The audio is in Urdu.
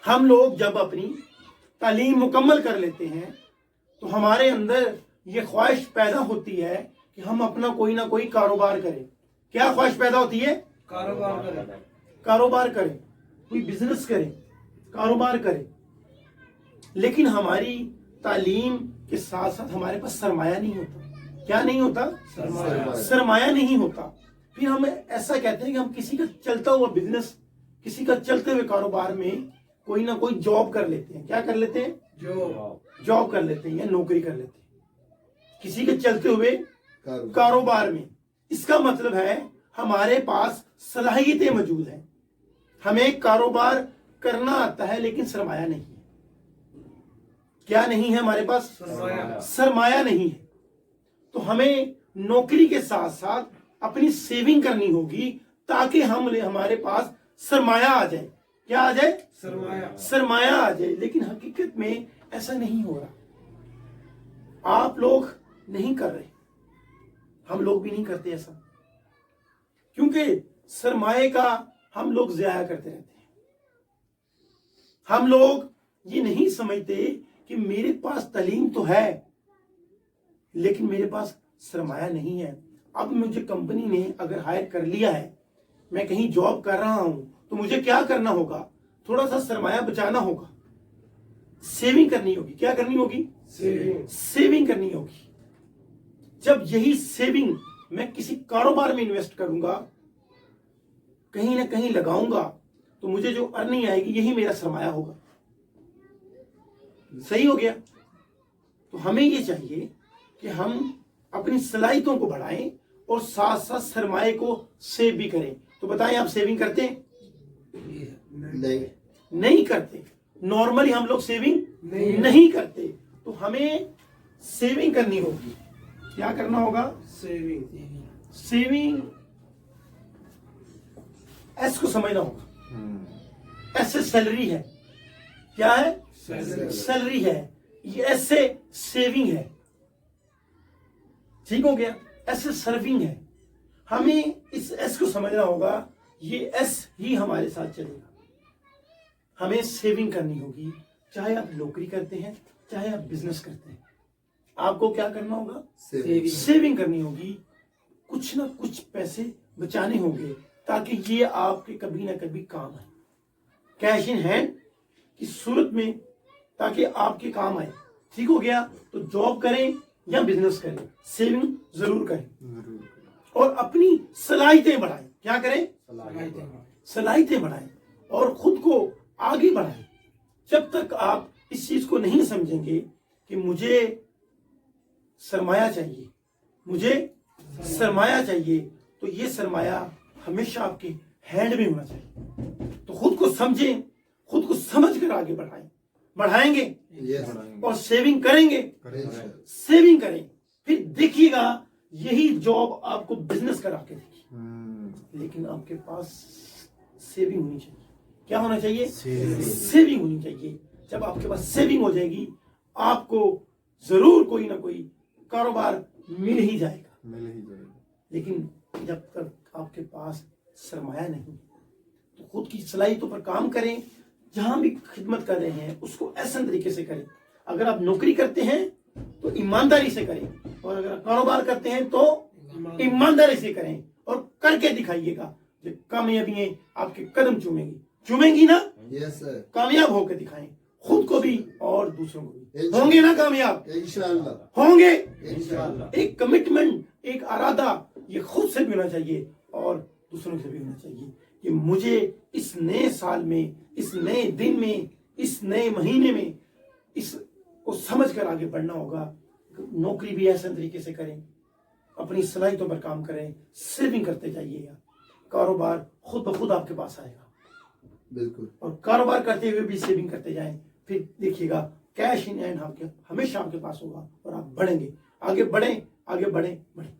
ہم لوگ جب اپنی تعلیم مکمل کر لیتے ہیں تو ہمارے اندر یہ خواہش پیدا ہوتی ہے کہ ہم اپنا کوئی نہ کوئی کاروبار کریں. کیا خواہش پیدا ہوتی ہے؟ کاروبار کریں, کوئی بزنس کریں, کاروبار کریں. لیکن ہماری تعلیم کے ساتھ ساتھ ہمارے پاس سرمایہ نہیں ہوتا. کیا نہیں ہوتا؟ سرمایہ نہیں ہوتا. پھر ہم ایسا کہتے ہیں کہ ہم کسی کا چلتا ہوا بزنس, کسی کا چلتے ہوئے کاروبار میں کوئی نہ کوئی جاب کر لیتے ہیں. کیا کر لیتے ہیں؟ جاب کر لیتے ہیں یا نوکری کر لیتے ہیں کسی کے چلتے ہوئے کاروبار میں. اس کا مطلب ہے ہمارے پاس صلاحیتیں موجود ہیں, ہمیں کاروبار کرنا آتا ہے لیکن سرمایہ نہیں ہے. کیا نہیں ہے ہمارے پاس؟ سرمایہ نہیں ہے. تو ہمیں نوکری کے ساتھ ساتھ اپنی سیونگ کرنی ہوگی تاکہ ہمارے پاس سرمایہ آ جائے. کیا آ جائے؟ سرمایہ آ جائے. لیکن حقیقت میں ایسا نہیں ہو رہا. آپ لوگ نہیں کر رہے, ہم لوگ بھی نہیں کرتے ایسا, کیونکہ سرمایہ کا ہم لوگ ضائع کرتے رہتے ہیں. ہم لوگ یہ نہیں سمجھتے کہ میرے پاس تعلیم تو ہے لیکن میرے پاس سرمایہ نہیں ہے. اب مجھے کمپنی نے اگر ہائر کر لیا ہے, میں کہیں جاب کر رہا ہوں, تو مجھے کیا کرنا ہوگا؟ تھوڑا سا سرمایہ بچانا ہوگا, سیونگ کرنی ہوگی. کیا کرنی ہوگی؟ سیونگ کرنی ہوگی. جب یہی سیونگ میں کسی کاروبار میں انویسٹ کروں گا, کہیں نہ کہیں لگاؤں گا, تو مجھے جو ارننگ آئے گی یہی میرا سرمایہ ہوگا. صحیح ہو گیا؟ تو ہمیں یہ چاہیے کہ ہم اپنی صلاحیتوں کو بڑھائیں اور ساتھ ساتھ سرمایہ کو سیو بھی کریں. تو بتائیں, آپ سیونگ کرتے ہیں؟ نہیں کرتے. نارملی ہم لوگ سیونگ نہیں کرتے. تو ہمیں سیونگ کرنی ہوگی. کیا کرنا ہوگا؟ سیونگ. ایس کو سمجھنا ہوگا. ایس سے سیلری ہے. کیا ہے؟ سیلری ہے. یہ ایس سے سیونگ ہے. ٹھیک ہو گیا؟ ایس سے سرونگ ہے. ہمیں اس ایس کو سمجھنا ہوگا. یہ ایس ہی ہمارے ساتھ چلے گا. ہمیں سیونگ کرنی ہوگی. چاہے آپ نوکری کرتے ہیں, چاہے آپ بزنس کرتے ہیں, آپ کو کیا کرنا ہوگا؟ سیونگ کرنی ہوگی. کچھ نہ کچھ پیسے بچانے ہوں گے تاکہ یہ آپ کے کبھی نہ کبھی کام آئے. کیش ان ہینڈ کی صورت میں تاکہ آپ کے کام آئے. ٹھیک ہو گیا؟ تو جاب کریں یا بزنس کریں, سیونگ ضرور کریں اور اپنی صلاحیتیں بڑھائیں. کیا کریں؟ صلاحیتیں بڑھائیں اور خود کو آگے بڑھائیں. جب تک آپ اس چیز کو نہیں سمجھیں گے کہ مجھے سرمایہ چاہیے, مجھے سرمایہ چاہیے, تو یہ سرمایہ ہمیشہ آپ کے ہینڈ میں ہونا چاہیے. تو خود کو سمجھیں, خود کو سمجھ کر آگے بڑھائیں گے اور سیونگ کریں گے. سیونگ کریں, پھر دیکھیے گا یہی جاب آپ کو بزنس کرا کے دے گی. لیکن آپ کے پاس سیونگ ہونی چاہیے. کیا ہونا چاہیے؟ سیونگ ہونی چاہیے. جب آپ کے پاس سیونگ ہو جائے گی, آپ کو ضرور کوئی نہ کوئی کاروبار مل ہی جائے گا. لیکن جب تک آپ کے پاس سرمایہ نہیں, تو خود کی صلاحیتوں پر کام کریں. جہاں بھی خدمت کر رہے ہیں اس کو احسن طریقے سے کریں. اگر آپ نوکری کرتے ہیں تو ایمانداری سے کریں, اور اگر آپ کاروبار کرتے ہیں تو ایمانداری سے کریں اور کر کے دکھائیے گا. جو کامیابیاں آپ کے قدم چومیں گی نا, کامیاب ہو کے دکھائیں, خود کو بھی اور دوسروں کو بھی. ہوں گے نا کامیاب؟ ہوں گے. ایک کمٹمنٹ, ایک ارادہ یہ خود سے بھی ہونا چاہیے اور دوسروں سے بھی ہونا چاہیے کہ مجھے اس نئے سال میں, اس نئے دن میں, اس نئے مہینے میں اس کو سمجھ کر آگے بڑھنا ہوگا. نوکری بھی ایسے طریقے سے کریں, اپنی صلاحیتوں پر کام کریں, سیونگ کرتے جائیے گا. کاروبار خود بخود آپ کے پاس آئے گا. بالکل. اور کاروبار کرتے ہوئے بھی سیونگ کرتے جائیں, پھر دیکھیے گا کیش ان ہینڈ ہمیشہ آپ کے پاس ہوگا اور آپ بڑھیں گے. آگے بڑھیں, آگے بڑھیں, بڑھیں.